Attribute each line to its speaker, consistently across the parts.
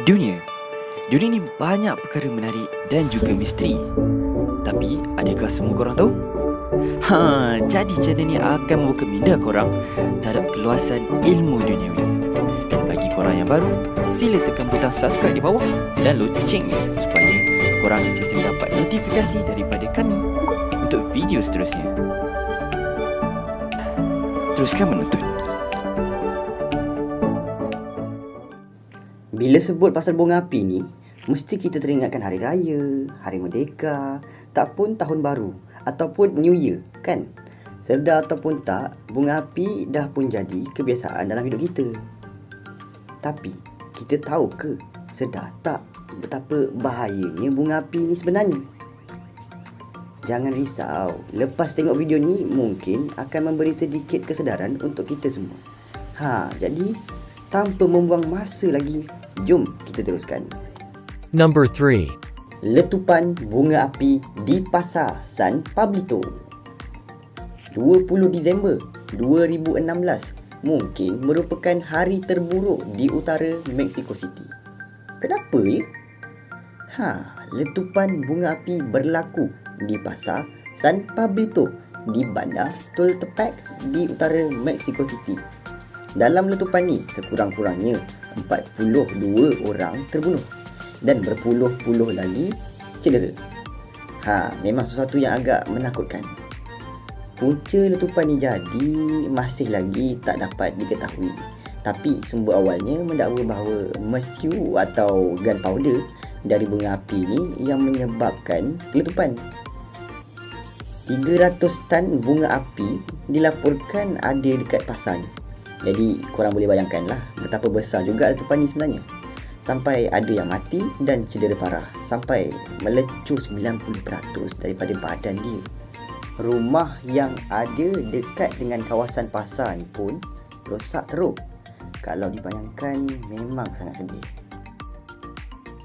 Speaker 1: Dunia. Dunia ni banyak perkara menarik dan juga misteri. Tapi, adakah semua korang tahu? Jadi channel ni akan membuka minda korang terhadap keluasan ilmu duniawi. Dan bagi korang yang baru, sila tekan butang subscribe di bawah dan loceng supaya korang akan sentiasa mendapat notifikasi daripada kami untuk video seterusnya. Teruskan menonton.
Speaker 2: Bila sebut pasal bunga api ni, mesti kita teringatkan Hari Raya, Hari Merdeka, tak pun Tahun Baru ataupun New Year, kan? Sedar ataupun tak, bunga api dah pun jadi kebiasaan dalam hidup kita. Tapi, kita tahu ke, sedar tak betapa bahayanya bunga api ni sebenarnya? Jangan risau, lepas tengok video ni mungkin akan memberi sedikit kesedaran untuk kita semua. Jadi tanpa membuang masa lagi, jom kita teruskan.
Speaker 3: Number 3.
Speaker 2: Letupan bunga api di Pasar San Pablito. 20 Disember 2016 mungkin merupakan hari terburuk di utara Mexico City. Kenapa ya? Letupan bunga api berlaku di Pasar San Pablito di bandar Tultepec di utara Mexico City. Dalam letupan ni, sekurang-kurangnya 42 orang terbunuh dan berpuluh-puluh lagi cedera. Memang sesuatu yang agak menakutkan. Punca letupan ni jadi masih lagi tak dapat diketahui. Tapi sumber awalnya mendakwa bahawa mesiu atau gunpowder dari bunga api ni yang menyebabkan letupan. 300 tan bunga api dilaporkan ada dekat pasar ni. Jadi korang boleh bayangkanlah betapa besar juga letupan ni sebenarnya. Sampai ada yang mati dan cedera parah, sampai melecur 90% daripada badan dia. Rumah yang ada dekat dengan kawasan pasar ni pun rosak teruk. Kalau dibayangkan memang sangat sedih.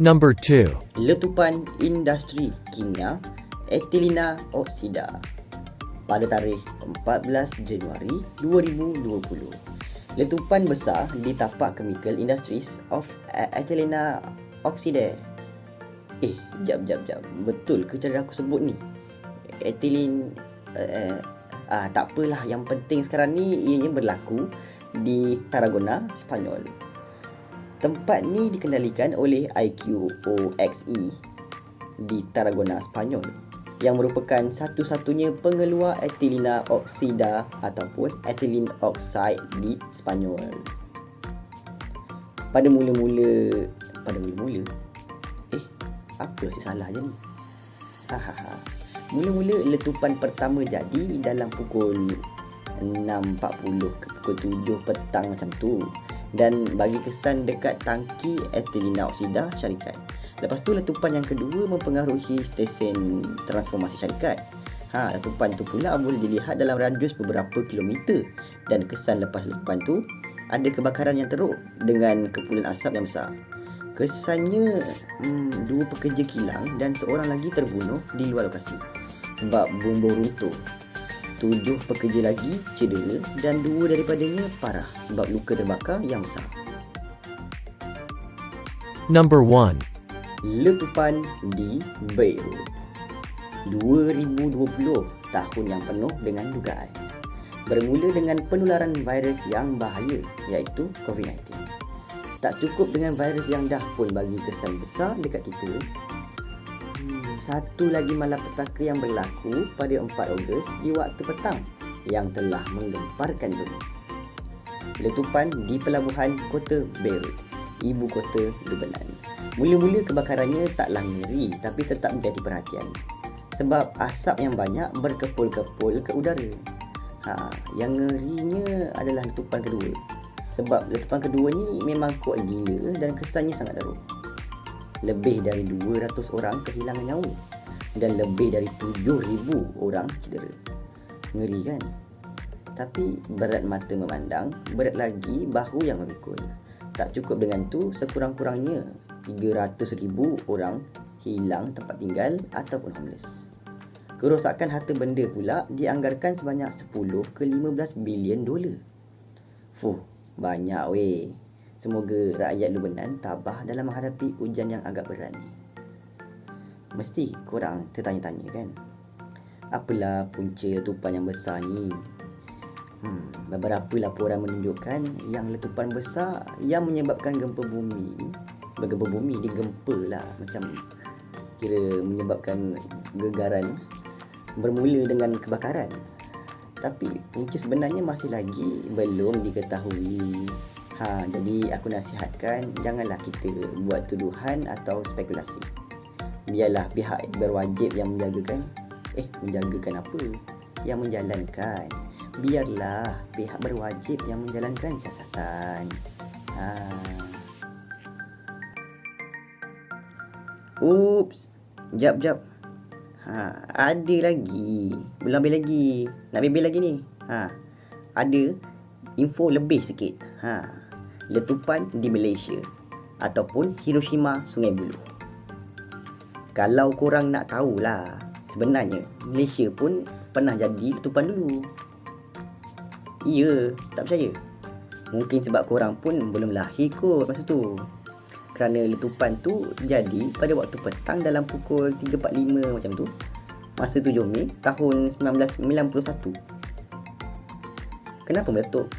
Speaker 3: Number 2.
Speaker 2: Letupan industri kimia etilena oksida pada tarikh 14 Januari 2020. Letupan besar di tapak Chemical Industries of Ethylene Oxide. Jap. Betul ke cara aku sebut ni? Ethylene tak apalah, yang penting sekarang ni ianya berlaku di Tarragona, Spanyol. Tempat ni dikendalikan oleh IQOXE di Tarragona, Spanyol, yang merupakan satu-satunya pengeluar etilena oksida ataupun ethylene oxide di Spanyol. Pada mula-mula apa sih salah je ni? Mula-mula letupan pertama jadi dalam pukul 6.40 ke pukul 7 petang macam tu, dan bagi kesan dekat tangki etilena oksida syarikat. Lepas tu letupan yang kedua mempengaruhi stesen transformasi syarikat. Letupan tu pula boleh dilihat dalam radius beberapa kilometer, dan kesan lepas letupan tu ada kebakaran yang teruk dengan kepulan asap yang besar. Kesannya 2 pekerja kilang dan seorang lagi terbunuh di luar lokasi sebab bumbung runtuh. 7 pekerja lagi cedera dan 2 daripadanya parah sebab luka terbakar yang besar.
Speaker 3: Number 1.
Speaker 2: Letupan di Beirut. 2020 tahun yang penuh dengan dugaan. Bermula dengan penularan virus yang bahaya, iaitu COVID-19. Tak cukup dengan virus yang dah pun bagi kesan besar dekat kita. Satu lagi malapetaka yang berlaku pada 4 Ogos di waktu petang yang telah menggemparkan dunia. Letupan di pelabuhan kota Beirut, ibu kota Lebanon. Mula-mula kebakarannya taklah ngeri, tapi tetap menjadi perhatian sebab asap yang banyak berkepul-kepul ke udara. Yang ngerinya adalah letupan kedua, sebab letupan kedua ni memang kuat gila dan kesannya sangat teruk. Lebih dari 200 orang kehilangan nyawa dan lebih dari 7,000 orang cedera. Ngeri kan? Tapi berat mata memandang, berat lagi bahu yang memikul. Tak cukup dengan tu, sekurang-kurangnya 300,000 orang hilang tempat tinggal ataupun homeless. Kerosakan harta benda pula dianggarkan sebanyak 10 ke 15 bilion dolar. Banyak weh. Semoga rakyat Lubnan tabah dalam menghadapi ujian yang agak berat ni. Mesti korang tertanya-tanya kan, apalah punca letupan yang besar ni? Beberapa laporan menunjukkan yang letupan besar yang menyebabkan gempa bumi digempa lah, macam kira menyebabkan gegaran, bermula dengan kebakaran. Tapi punca sebenarnya masih lagi belum diketahui. Jadi aku nasihatkan janganlah kita buat tuduhan atau spekulasi. Biarlah pihak berwajib yang menjagakan. Menjagakan apa? Yang menjalankan. Biarlah pihak berwajib yang menjalankan siasatan. Jap. Ada lagi. Belum habis lagi. Nak bebel lagi ni. Ada info lebih sikit. Letupan di Malaysia ataupun Hiroshima Sungai Buloh. Kalau korang nak tahulah, sebenarnya Malaysia pun pernah jadi letupan dulu. Ya, tak percaya? Mungkin sebab korang pun belum lahir kot masa tu. Kerana letupan tu jadi pada waktu petang dalam pukul 3.45 macam tu, masa 7 Mei tahun 1991. Kenapa meletup?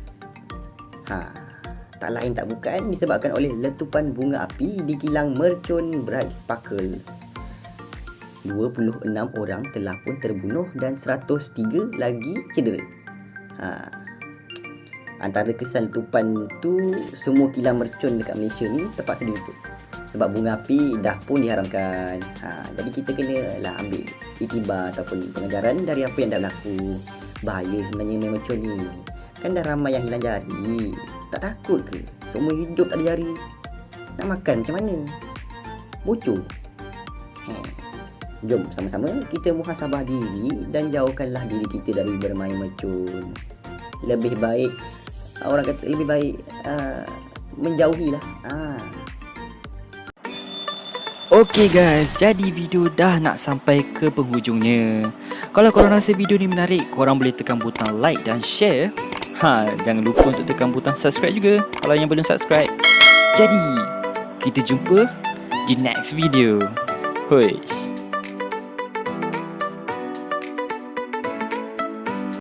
Speaker 2: Tak lain tak bukan disebabkan oleh letupan bunga api di kilang Mercon Bright Sparkles. 26 orang telah pun terbunuh dan 103 lagi cedera. Antara kesan letupan tu, semua kilang mercon dekat Malaysia ni terpaksa ditutup sebab bunga api dah pun diharamkan. Jadi kita kena lah ambil iktibar ataupun pengajaran dari apa yang dah berlaku. Bahaya sebenarnya main mercon ni. Kan dah ramai yang hilang jari. Tak takut ke? Semua hidup tak ada jari. Nak makan macam mana? Bocor. Jom sama-sama kita muhasabah diri dan jauhkanlah diri kita dari bermain mercon. Lebih baik, orang kata lebih baik menjauhilah.
Speaker 1: Okay guys, jadi video dah nak sampai ke penghujungnya. Kalau korang rasa video ni menarik, korang boleh tekan butang like dan share. Jangan lupa untuk tekan butang subscribe juga kalau yang belum subscribe. Jadi, kita jumpa di next video. Huish.